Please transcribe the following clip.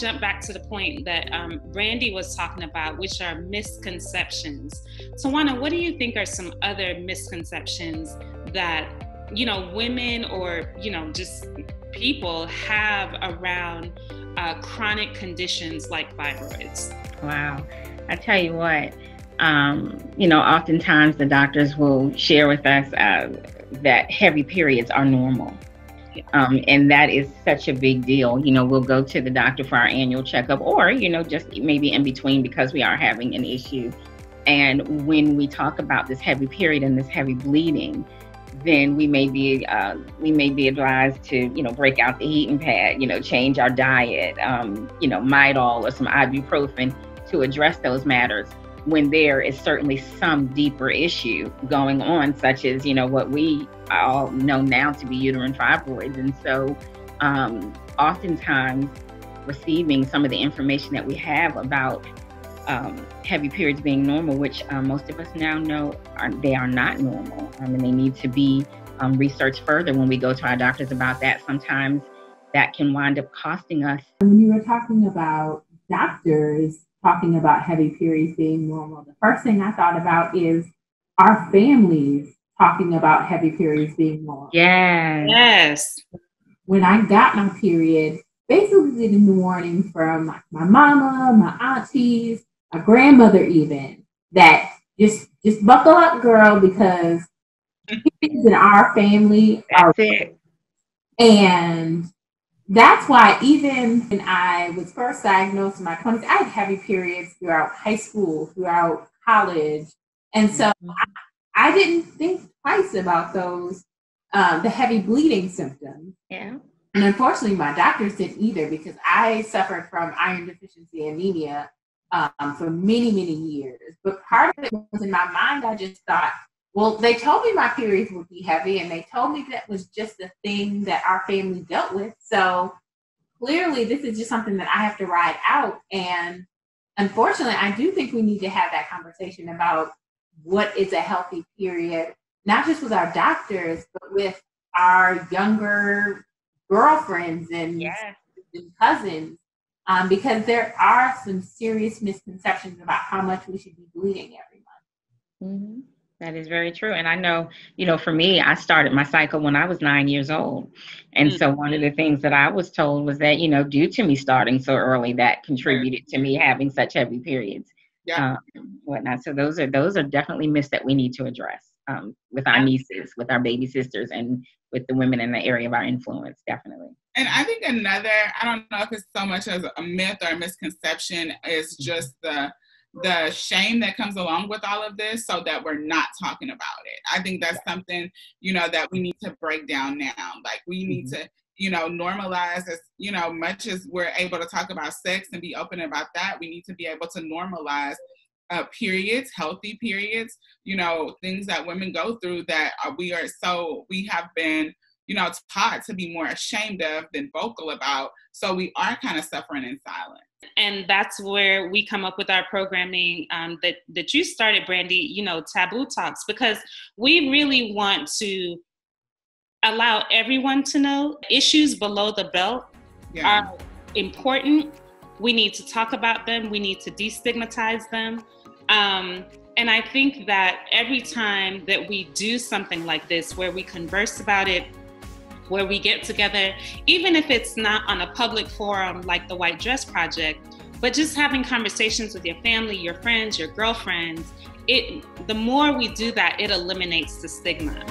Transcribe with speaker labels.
Speaker 1: jump back to the point that Brandi was talking about, which are misconceptions. Tawana, what do you think are some other misconceptions that, you know, women or, you know, just people have around chronic conditions like fibroids?
Speaker 2: Wow. I tell you what, you know, oftentimes the doctors will share with us that heavy periods are normal. And that is such a big deal. You know, we'll go to the doctor for our annual checkup, or, you know, just maybe in between because we are having an issue. And when we talk about this heavy period and this heavy bleeding, then we may be advised to, you know, break out the heating pad, you know, change our diet, you know, Midol or some ibuprofen to address those matters, when there is certainly some deeper issue going on, such as, you know, what we all know now to be uterine fibroids. And so oftentimes receiving some of the information that we have about heavy periods being normal, which most of us now know they are not normal, and they need to be researched further when we go to our doctors about that. Sometimes that can wind up costing us.
Speaker 3: When you were talking about doctors talking about heavy periods being normal, the first thing I thought about is our families talking about heavy periods being normal.
Speaker 1: Yes.
Speaker 3: When I got my period, basically in the morning from my mama, my aunties, my grandmother even, that just buckle up, girl, because periods in our family are
Speaker 2: it.
Speaker 3: And that's why even when I was first diagnosed in my 20s, I had heavy periods throughout high school, throughout college. And so I didn't think twice about those, the heavy bleeding symptoms.
Speaker 2: Yeah.
Speaker 3: And unfortunately, my doctors didn't either, because I suffered from iron deficiency anemia for many, many years. But part of it was in my mind, I just thought, well, they told me my periods would be heavy, and they told me that was just a thing that our family dealt with. So clearly, this is just something that I have to ride out. And unfortunately, I do think we need to have that conversation about what is a healthy period, not just with our doctors, but with our younger girlfriends and cousins, because there are some serious misconceptions about how much we should be bleeding every month.
Speaker 2: Mm-hmm. That is very true. And I know, you know, for me, I started my cycle when I was 9 years old. And so one of the things that I was told was that, you know, due to me starting so early, that contributed to me having such heavy periods. Whatnot. So those are definitely myths that we need to address with our nieces, with our baby sisters, and with the women in the area of our influence, definitely.
Speaker 4: And I think another, I don't know if it's so much as a myth or a misconception, is just the shame that comes along with all of this, so that we're not talking about it. I think that's something, you know, that we need to break down now. Like, we need to, you know, normalize, as, you know, much as we're able to talk about sex and be open about that, we need to be able to normalize periods, healthy periods, you know, things that women go through that we have been, you know, taught to be more ashamed of than vocal about. So we are kind of suffering in silence.
Speaker 1: And that's where we come up with our programming that you started, Brandi, you know, Taboo Talks, because we really want to allow everyone to know issues below the belt are important. We need to talk about them. We need to destigmatize them. And I think that every time that we do something like this, where we converse about it, where we get together, even if it's not on a public forum like the White Dress Project, but just having conversations with your family, your friends, your girlfriends, the more we do that, it eliminates the stigma.